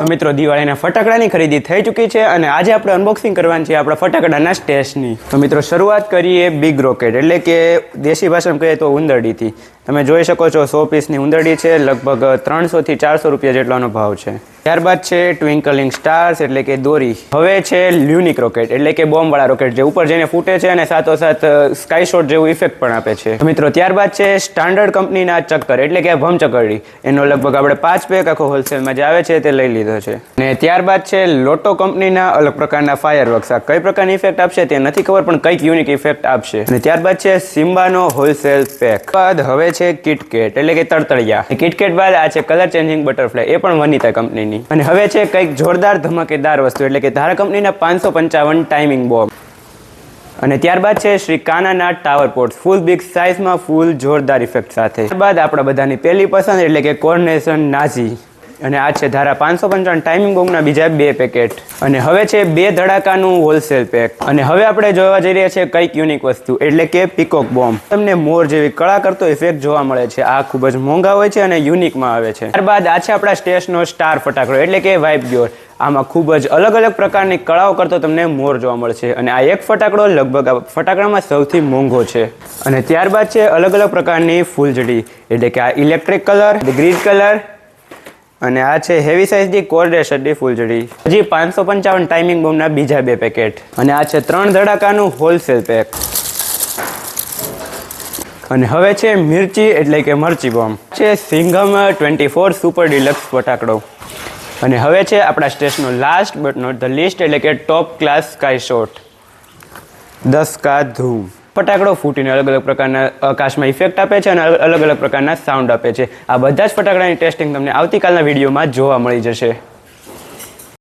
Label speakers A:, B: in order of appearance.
A: તો મિત્રો દિવાળીના ફટાકડાની ખરીદી થઈ ચૂકી છે અને આજે આપણે અનબોક્સિંગ કરવાની છે આપણા ફટાકડાના સ્ટેશની. તો મિત્રો શરૂઆત કરીએ બિગ રોકેટ એટલે કે દેશી ભાષામાં કહીએ તો ઉંદરડીથી. તમે જોઈ શકો છો 100 પીસની ઉંદરડી છે, લગભગ 300 થી 400 રૂપિયા જેટલાનો ભાવ છે. ત્યારબાદ છે ટ્વિંકલિંગ સ્ટાર્સ એટલે કે દોરી. હવે છે લ્યુનિક રોકેટ એટલે કે બોમ્બવાળા રોકેટ જે ઉપર જઈને ફૂટે છે અને સાથોસાથ સ્કાય શોટ જેવું ઇફેક્ટ પણ આપે છે. મિત્રો ત્યારબાદ છે સ્ટાન્ડર્ડ કંપનીના ચક્કર એટલે કે ભમચકરડી. એનો લગભગ આપણે 5 પેક આખો હોલસેલમાં જે આવે છે તે લઈ લીધો છે. અને ત્યારબાદ છે લોટો કંપનીના અલગ પ્રકારના ફાયરવર્ક્સ. આ કઈ પ્રકારની ઇફેક્ટ આપશે તે નથી ખબર, પણ કંઈક યુનિક ઇફેક્ટ આપશે. અને ત્યારબાદ છે સિમ્બાનો હોલસેલ પેક. બાદ હવે છે કિટકેટ એટલે કે તડતડિયા. કિટકેટ બાદ આ છે કલર ચેન્જિંગ બટરફ્લાય, એ પણ વનિતા કંપનીની. અને હવે છે કંઈક જોરદાર ધમાકેદાર વસ્તુ એટલે કે ધારા કંપનીના 555 ટાઈમિંગ બોમ્બ. અને ત્યારબાદ છે શ્રી કાનાના ટાવર પોટ્સ, ફૂલ બિગ સાઇઝમાં, ફૂલ જોરદાર ઇફેક્ટ સાથે. ત્યારબાદ આપણા બધાની પહેલી પસંદ એટલે કે કોર્નેશન નાઝી. અને આ છે ધારા 555 ટાઈમિંગ બોમ્બના બીજા 2 પેકેટ. અને હવે છે 2 ધડાકાનું હોલસેલ પેક. અને હવે આપણે જોવા જઈ રહ્યા છીએ કંઈક યુનિક વસ્તુ એટલે કે પીકોક બોમ્બ. તમને મોર જેવી કળા કરતો ઇફેક્ટ જોવા મળે છે. આ ખૂબ જ મોંઘા હોય છે અને યુનિકમાં આવે છે. ત્યારબાદ આ છે આપણા સ્ટેશનો સ્ટાર ફટાકડો એટલે કે વાઇપ ગ્યોર. આમાં ખૂબ જ અલગ અલગ પ્રકારની કળાઓ કરતો તમને મોર જોવા મળશે. અને આ એક ફટાકડો લગભગ આ ફટાકડામાં સૌથી મોંઘો છે. અને ત્યારબાદ છે અલગ અલગ પ્રકારની ફૂલઝડી એટલે કે આ ઇલેક્ટ્રિક કલર, ગ્રીન કલર, અને આ છે હેવી સાઇઝની કોર્ડેશનની ફૂલઝડી. હજી 555 ટાઈમિંગ બોમ્બના બીજા 2 પેકેટ. અને આ છે 3 ધડાકાનું હોલસેલ પેક. અને હવે છે મિર્ચી એટલે કે મરચી બોમ્બ. છે સિંઘમ 24 સુપર ડિલક્સ ફટાકડો. અને હવે છે આપણા સ્ટેશનો last but not the least એટલે કે ટોપ ક્લાસ સ્કાય શોટ 10 કા ધૂમ. ફટાકડો ફૂટીને અલગ અલગ પ્રકારના આકાશમાં ઇફેક્ટ આપે છે અને અલગ અલગ પ્રકારના સાઉન્ડ આપે છે. આ બધા જ ફટાકડાની ટેસ્ટિંગ તમને આવતીકાલના વિડીયોમાં જોવા મળી જશે.